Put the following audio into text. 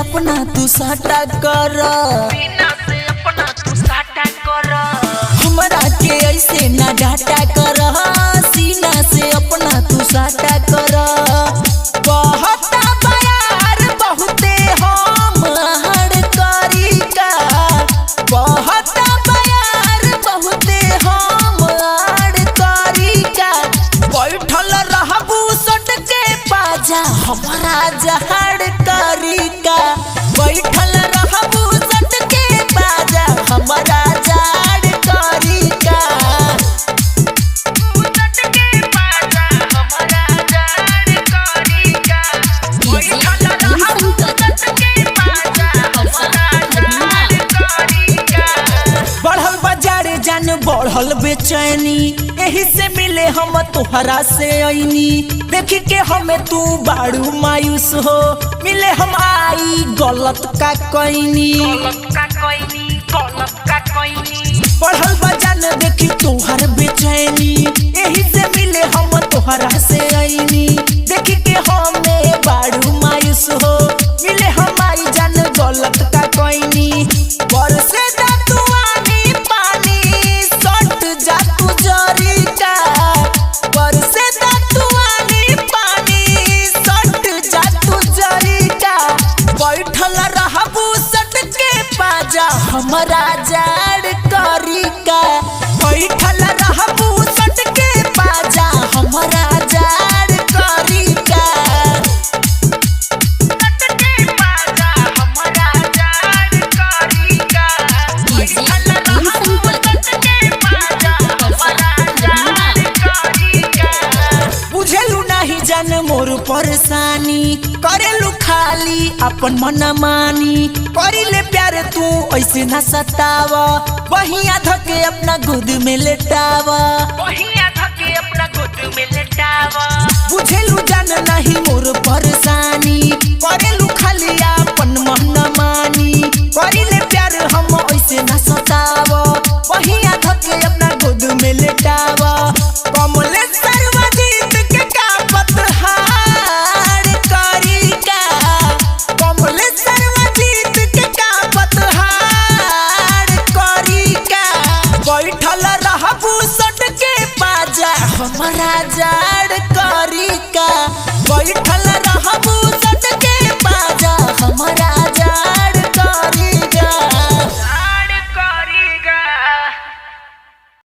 अपना तू साटा कर, हमरा के ऐसे ना डाटा कर, सीना से अपना तू साटा कर। कहता बयार बहुते हम हर करी का, कहता बयार बहुते हम हर करी का। बैठल रहबू सट के बाजा हमरा जहर करी का, बैठल रहबू सट के बाजा हमरा जहर करी का। बढ़ल बाजार जान बढ़ल बेचैनी, यही से मिले हम तोहरा से ऐनी। देखी के हमें तू बाड़ू मायूस हो, मिले हम आई गलत का कैनी। बढ़ल बाजार देखी तोहर बेचैनी, यही से मिले हम तोहरा से ऐनी। देखी के हमें बाड़ू मायूस हो, मिले हम आई जान गलत का कैनी। बरसे दा तू आनी पानी सट जा तू जरी का, बरसे दा तू आनी पानी सट जा तू जरी का। बैठल रहबू सट के बाजा हमरा जाड़ करी का, बैठल रहबू सट के बाजा हमरा जाड़ करी का। बुझेलू नहीं जान मोर परेशानी, करेलू खाली अपन मन मानी। करिले प्यार तू ऐसे न सतावा, बहिया धके अपना गोद में लेटावा। बुझेलू जान नहीं मोर परेशानी, करेलू खाली अपन मन मानी। करिले प्यार हम ऐसे न सतावा, बहिया धके अपना गोद में लेटावा। कमले सर्वजीत के का पतहार करी का, कमले सर्वजीत के का पतहार करी का। बैठल रहबू सट के बाजा हमरा जाड़ करी का, बैठल रहबू